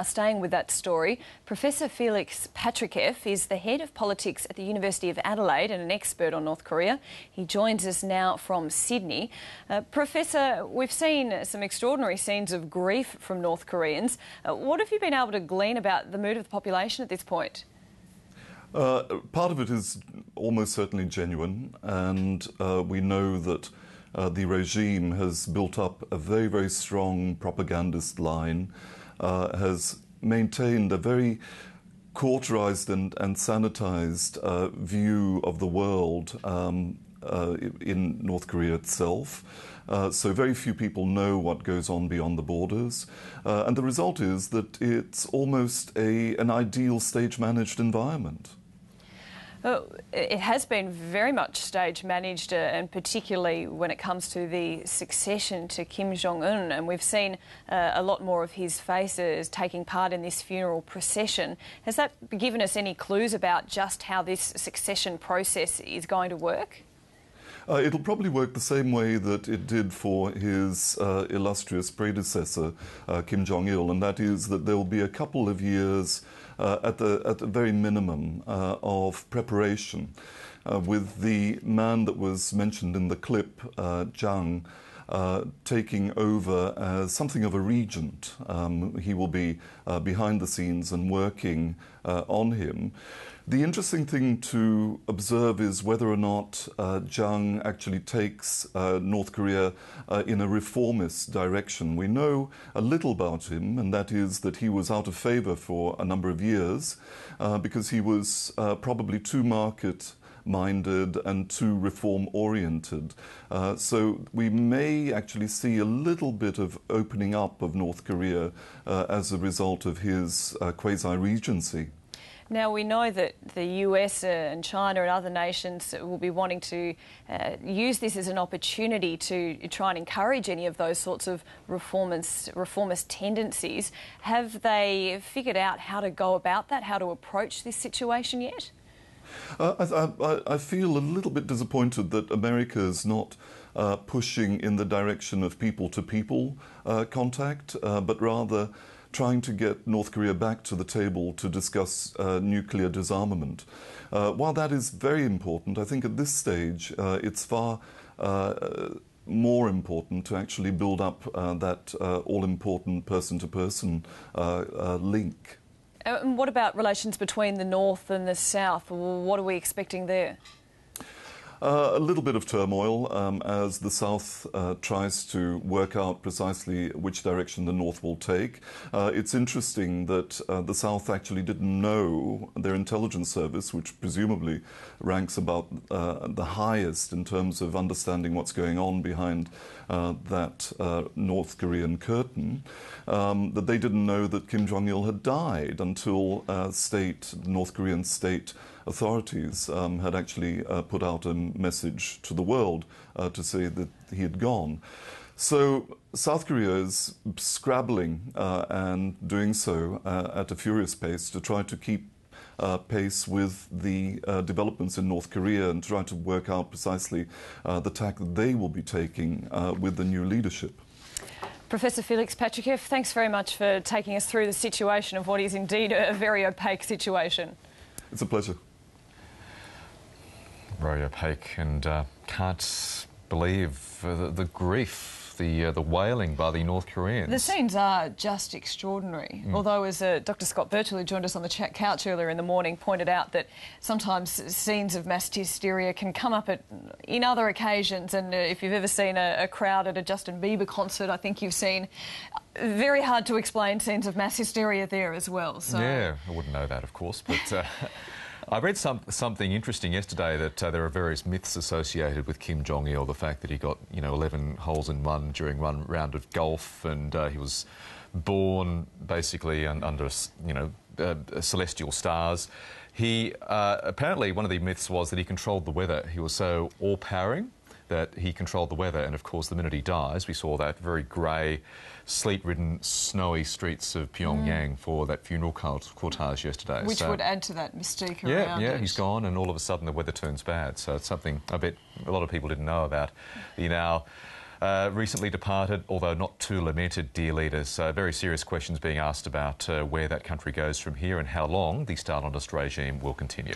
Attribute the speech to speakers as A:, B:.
A: Staying with that story, Professor Felix Patrikeeff is the head of politics at the University of Adelaide and an expert on North Korea. He joins us now from Sydney. Professor, we've seen some extraordinary scenes of grief from North Koreans. What have you been able to glean about the mood of the population at this point?
B: Part of it is almost certainly genuine, and we know that the regime has built up a very, very strong propagandist line, has maintained a very cauterized and sanitized view of the world in North Korea itself. So very few people know what goes on beyond the borders. And the result is that it's almost an ideal stage-managed environment.
A: It has been very much stage managed, and particularly when it comes to the succession to Kim Jong-il. And we've seen a lot more of his faces taking part in this funeral procession. Has that given us any clues about just how this succession process is going to work?
B: It'll probably work the same way that it did for his illustrious predecessor, Kim Jong-il, and that is that there will be a couple of years at the very minimum of preparation, with the man that was mentioned in the clip, Jang, taking over as something of a regent. He will be behind the scenes and working on him. The interesting thing to observe is whether or not Jang actually takes North Korea in a reformist direction. We know a little about him, and that is that he was out of favor for a number of years because he was probably too market-minded and too reform-oriented. So we may actually see a little bit of opening up of North Korea as a result of his quasi-regency.
A: Now, we know that the US and China and other nations will be wanting to use this as an opportunity to try and encourage any of those sorts of reformist tendencies. Have they figured out how to go about that, how to approach this situation yet?
B: I feel a little bit disappointed that America is not pushing in the direction of people-to-people contact, but rather trying to get North Korea back to the table to discuss nuclear disarmament. While that is very important, I think at this stage it's far more important to actually build up that all-important person-to-person link.
A: And what about relations between the North and the South? What are we expecting there?
B: A little bit of turmoil as the South tries to work out precisely which direction the North will take. It's interesting that the South actually didn't know their intelligence service, which presumably ranks about the highest in terms of understanding what's going on behind that North Korean curtain, that they didn't know that Kim Jong-il had died until North Korean state authorities had actually put out a message to the world to say that he had gone. So South Korea is scrabbling and doing so at a furious pace to try to keep pace with the developments in North Korea and try to work out precisely the tack that they will be taking with the new leadership.
A: Professor Felix Patrikeeff, thanks very much for taking us through the situation of what is indeed a very opaque situation.
B: It's a pleasure.
C: Very opaque, and can't believe the grief, the wailing by the North Koreans.
A: The scenes are just extraordinary. Although, as Dr. Scott Birchall, who joined us on the couch earlier in the morning, pointed out that sometimes scenes of mass hysteria can come up in other occasions. And if you've ever seen a crowd at a Justin Bieber concert, I think you've seen very hard to explain scenes of mass hysteria there as well. So.
C: Yeah, I wouldn't know that, of course, but. I read something interesting yesterday that there are various myths associated with Kim Jong-il. The fact that he got 11 holes in one during one round of golf, and he was born basically under celestial stars. He apparently one of the myths was that he controlled the weather. He was so all-powering that he controlled the weather, and of course the minute he dies we saw that very grey, sleet-ridden, snowy streets of Pyongyang for that funeral cortege yesterday.
A: Which would add to that mystique around it.
C: Yeah, he's gone and all of a sudden the weather turns bad, so it's something I bet a lot of people didn't know about. He now recently departed, although not too lamented, dear leaders. So very serious questions being asked about where that country goes from here and how long the Stalinist regime will continue.